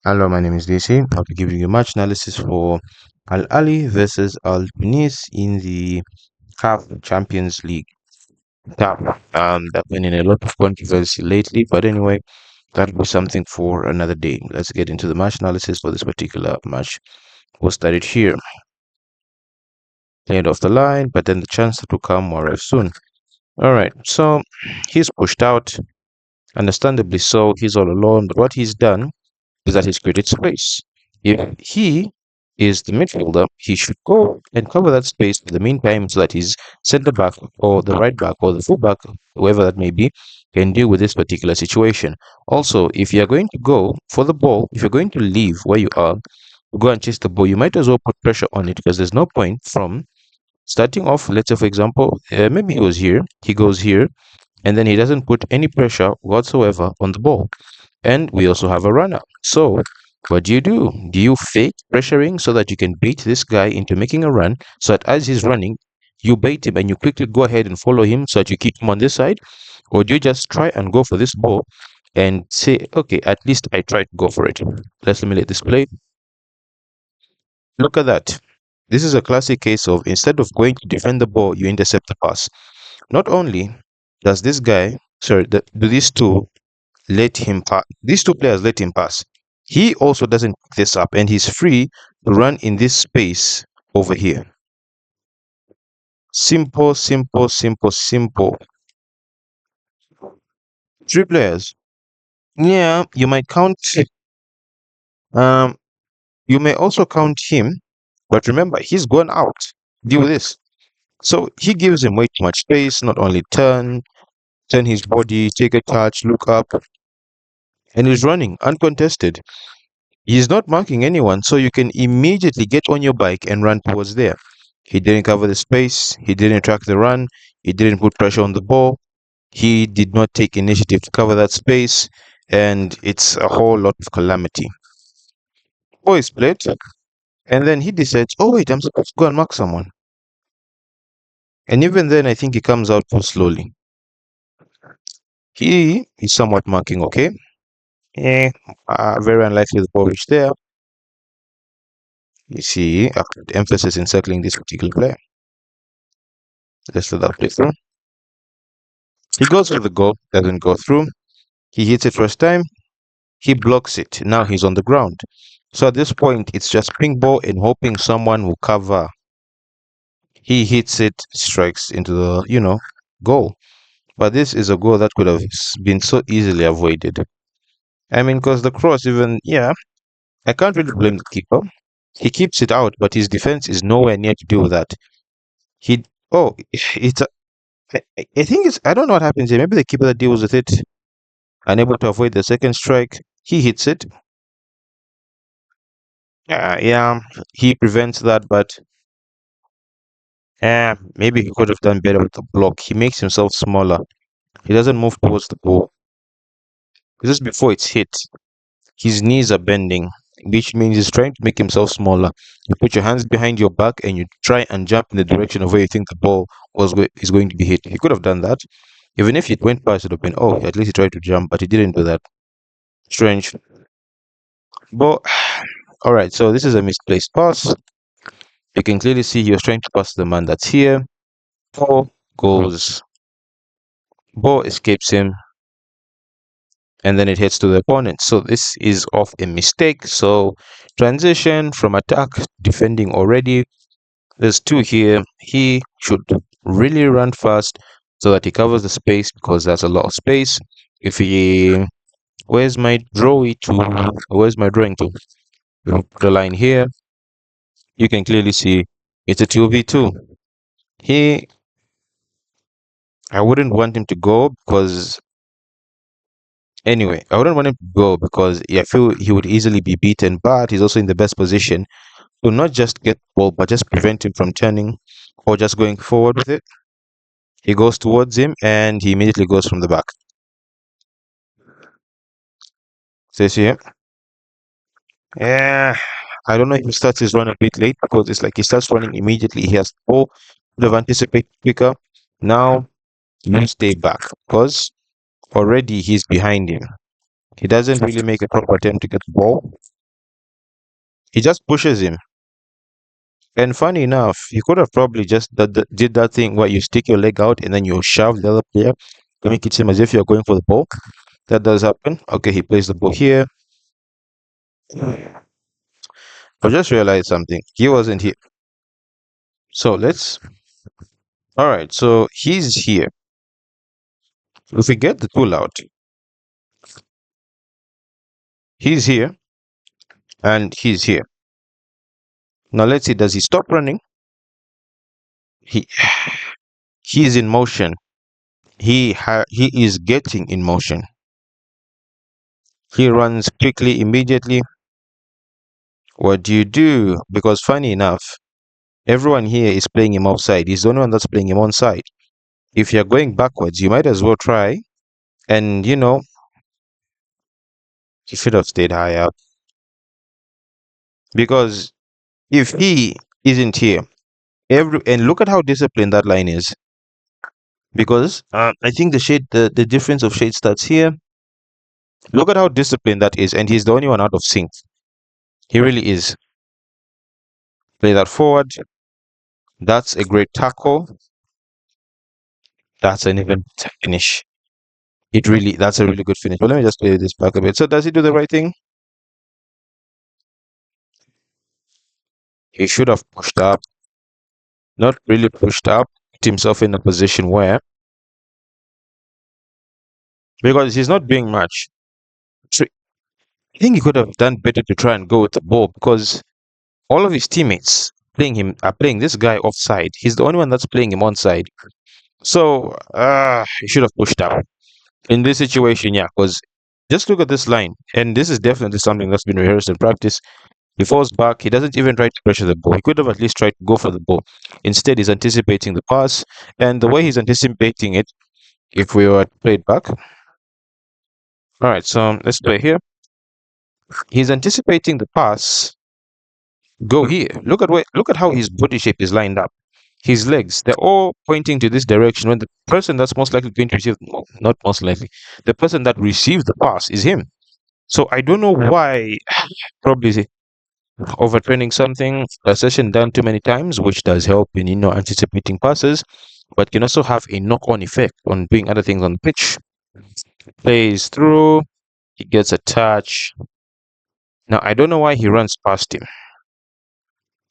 Hello, my name is DC. I'll be giving you a match analysis for Al Ahly versus Al Tunis in the CAF Champions League. CAF. That's been in a lot of controversy lately, but anyway, that'll be something for another day. Let's get into the match analysis for this particular match. We'll start it here. Played off the line, but then the chance to come more soon. All right, so he's pushed out, understandably so. He's all alone, but what he's done is that he's created space. If he is the midfielder, he should go and cover that space in the meantime so that his centre back or the right back or the full back, whoever that may be, can deal with this particular situation. Also, if you're going to go for the ball, if you're going to leave where you are, go and chase the ball, you might as well put pressure on it because there's no point from starting off. Let's say, for example, maybe he was here, he goes here, and then he doesn't put any pressure whatsoever on the ball. And we also have a runner. So what do? Do you fake pressuring so that you can bait this guy into making a run so that as he's running, you bait him and you quickly go ahead and follow him so that you keep him on this side? Or do you just try and go for this ball and say, okay, at least I tried to go for it? Let's simulate this play. Look at that. This is a classic case of instead of going to defend the ball, you intercept the pass. Not only does this guy, sorry, do these two let him pass. These two players let him pass. He also doesn't pick this up and he's free to run in this space over here. Simple, simple, simple, simple. Three players. Yeah, you might count um you may also count him, but remember he's gone out. Deal with this. So he gives him way too much space, not only turn his body, take a touch, look up, and he's running uncontested. He's not marking anyone, so you can immediately get on your bike and run towards there. He didn't cover the space, he didn't track the run, he didn't put pressure on the ball, he did not take initiative to cover that space, and it's a whole lot of calamity. Boy split, and then he decides, oh wait, I'm supposed to go and mark someone. And even then, I think he comes out too slowly. He is somewhat marking, okay? Yeah, very unlikely the ball reached there. You see, emphasis in circling this particular player. Let's let that play through. He goes for the goal, doesn't go through. He hits it first time, he blocks it. Now he's on the ground. So at this point, it's just ping ball and hoping someone will cover. He hits it, strikes into the, goal. But this is a goal that could have been so easily avoided. I mean, because the cross, even, yeah, I can't really blame the keeper. He keeps it out, but his defense is nowhere near to deal with that. He, oh, it's, I think it's, I don't know what happens here. Maybe the keeper that deals with it, unable to avoid the second strike, he hits it. Yeah, he prevents that, but maybe he could have done better with the block. He makes himself smaller. He doesn't move towards the ball. Just before it's hit, his knees are bending, which means he's trying to make himself smaller. You put your hands behind your back and you try and jump in the direction of where you think the ball is going to be hit. He could have done that. Even if it went past, it would have been, oh, at least he tried to jump, but he didn't do that. Strange. But, all right, so this is a misplaced pass. You can clearly see he was trying to pass the man that's here. Ball goes, ball escapes him, and then it heads to the opponent. So this is off a mistake. So transition from attack, defending already. There's two here. He should really run fast so that he covers the space because that's a lot of space. If he, where's my drawing to? Where's my drawing to? Put the line here. You can clearly see it's a 2v2. He, I wouldn't want him to go because anyway, I wouldn't want him to go because I feel he would easily be beaten, but he's also in the best position to not just get the ball, but just prevent him from turning or just going forward with it. He goes towards him and he immediately goes from the back. So you see him? Yeah, I don't know if he starts his run a bit late because it's like he starts running immediately. He has the ball, would have anticipated quicker. Now you stay back because already he's behind him. He doesn't really make a proper attempt to get the ball. He just pushes him. And funny enough, he could have probably just did that thing where you stick your leg out and then you shove the other player to make it seem as if you're going for the ball. That does happen. Okay, he plays the ball here. I just realized something. He wasn't here. So let's. All right, so he's here. If we get the tool out, he's here and he's here. Now let's see. Does he stop running? He he's in motion. He is getting in motion. He runs quickly immediately. What do you do? Because funny enough, everyone here is playing him offside. He's the only one that's playing him onside. If you're going backwards, you might as well try. And he should have stayed high up. Because if he isn't here, and look at how disciplined that line is. Because I think the difference of shade starts here. Look at how disciplined that is, and he's the only one out of sync. He really is. Play that forward. That's a great tackle. That's an even better finish. That's a really good finish. But let me just play this back a bit. So does he do the right thing? He should have pushed up, not really pushed up, put himself in a position where, because he's not doing much. So I think he could have done better to try and go with the ball because all of his teammates are playing this guy offside. He's the only one that's playing him onside. So he should have pushed up in this situation, yeah, because just look at this line. And this is definitely something that's been rehearsed in practice. He falls back. He doesn't even try to pressure the ball. He could have at least tried to go for the ball. Instead, he's anticipating the pass. And the way he's anticipating it, if we were to play it back. All right, so let's play here. He's anticipating the pass. Go here. Look at how his body shape is lined up. His legs, they're all pointing to this direction when the person that's most likely going to receive, well, not most likely, the person that received the pass is him. So I don't know why, probably overtraining something, a session done too many times, which does help in anticipating passes, but can also have a knock-on effect on doing other things on the pitch. Plays through, he gets a touch. Now I don't know why he runs past him.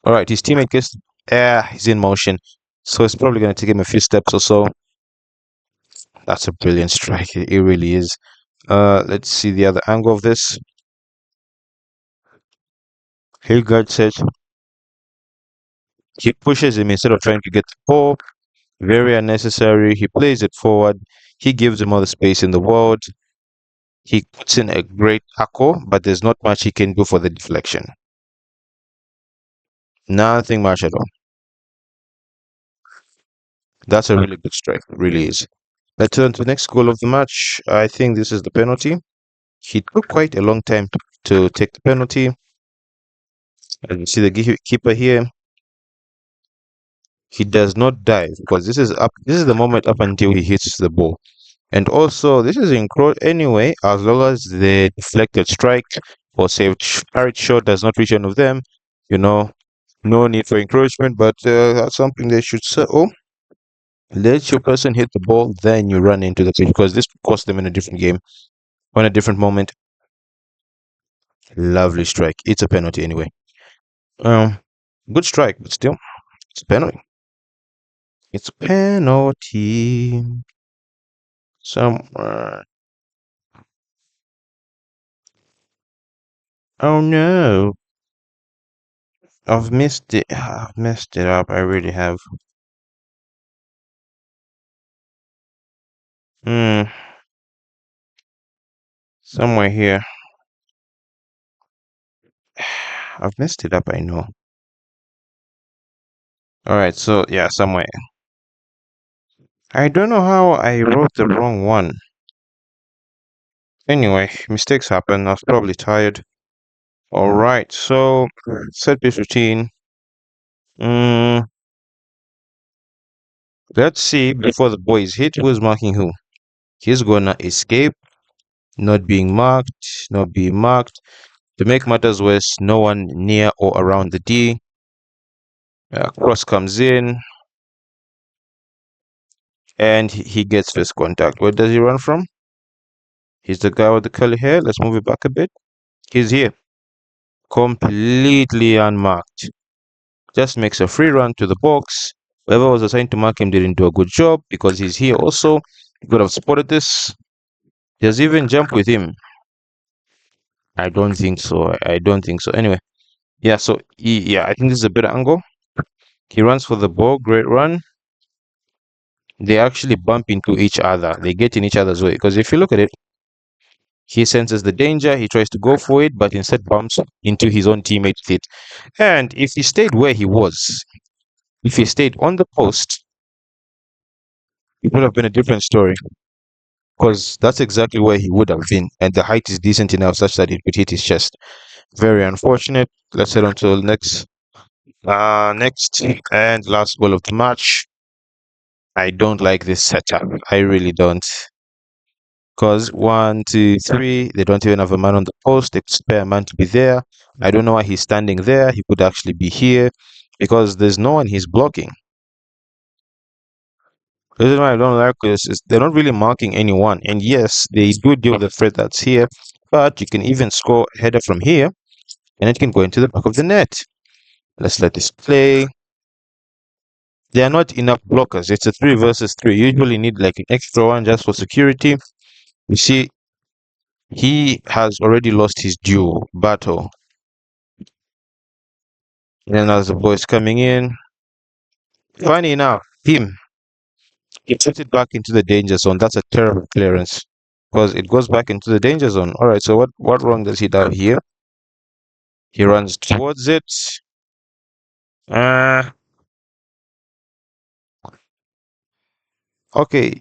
All right, his teammate gets, he's in motion, so it's probably going to take him a few steps or so. That's a brilliant strike. It really is. Let's see the other angle of this. Hilgard says he pushes him instead of trying to get the ball. Very unnecessary. He plays it forward. He gives him all the space in the world. He puts in a great tackle, but there's not much he can do for the deflection. Nothing much at all. That's a really good strike. It really is. Let's turn to the next goal of the match. I think this is the penalty. He took quite a long time to take the penalty. As you see the keeper here, he does not dive because this is the moment up until he hits the ball. And also this is encroach anyway, as long as the deflected strike or saved carried shot does not reach any of them, no need for encroachment, but that's something they should say. Oh, let your person hit the ball, then you run into the pitch because this cost them in a different game, on a different moment. Lovely strike. It's a penalty anyway. Good strike, but still, it's a penalty. It's a penalty. Somewhere. Oh no. I've missed it. I've messed it up. I really have. Hmm. Somewhere here. I've messed it up, I know. Alright, so yeah, somewhere. I don't know how I wrote the wrong one. Anyway, mistakes happen. I was probably tired. Alright, so set piece routine. Hmm. Let's see before the boy is hit who's marking who. He's gonna escape. Not being marked, not being marked. To make matters worse, no one near or around the D. Cross comes in, and he gets first contact. Where does he run from? He's the guy with the curly hair. Let's move it back a bit. He's here, completely unmarked. Just makes a free run to the box. Whoever was assigned to mark him didn't do a good job because he's here also. You could have spotted this. Does he even jump with him? I don't think so. I don't think so. Anyway, yeah, so yeah, I think this is a better angle. He runs for the ball. Great run. They actually bump into each other. They get in each other's way. Because if you look at it, he senses the danger. He tries to go for it, but instead bumps into his own teammate with it. And if he stayed where he was, if he stayed on the post, it would have been a different story. Because that's exactly where he would have been. And the height is decent enough such that it could hit his chest. Very unfortunate. Let's head on to the next and last goal of the match. I don't like this setup. I really don't. Because one, two, three, they don't even have a man on the post. They spare a man to be there. I don't know why he's standing there. He could actually be here because there's no one he's blocking. The reason why I don't like this is they're not really marking anyone. And yes, they do deal with the threat that's here, but you can even score a header from here and it can go into the back of the net. Let's let this play. There are not enough blockers. It's a 3 versus 3. You usually need like an extra one just for security. You see, he has already lost his due battle. And as the boys coming in, funny enough, he puts it back into the danger zone. That's a terrible clearance because it goes back into the danger zone. All right, so what wrong does he do here? He runs towards it. Uh, okay.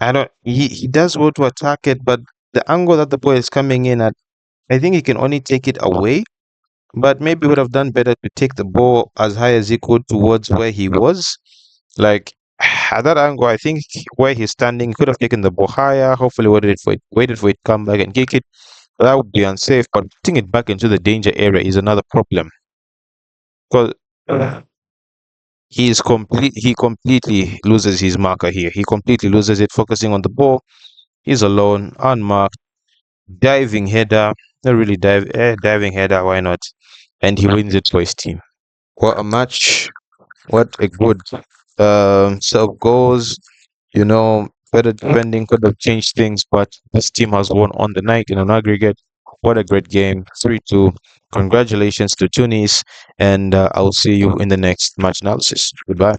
I don't. He does go to attack it, but the angle that the boy is coming in at, I think he can only take it away. But maybe would have done better to take the ball as high as he could towards where he was. Like at that angle, I think where he's standing, he could have taken the ball higher. Hopefully, waited for it to come back and kick it. That would be unsafe. But putting it back into the danger area is another problem because he completely loses his marker here. He completely loses it, focusing on the ball. He's alone, unmarked, diving header. Not really diving header. Why not? And he wins it for his team. What a match! What a good set of goals. Better defending could have changed things, but this team has won on the night in an aggregate. What a great game. 3-2. Congratulations to Tunis, and I'll see you in the next match analysis. Goodbye.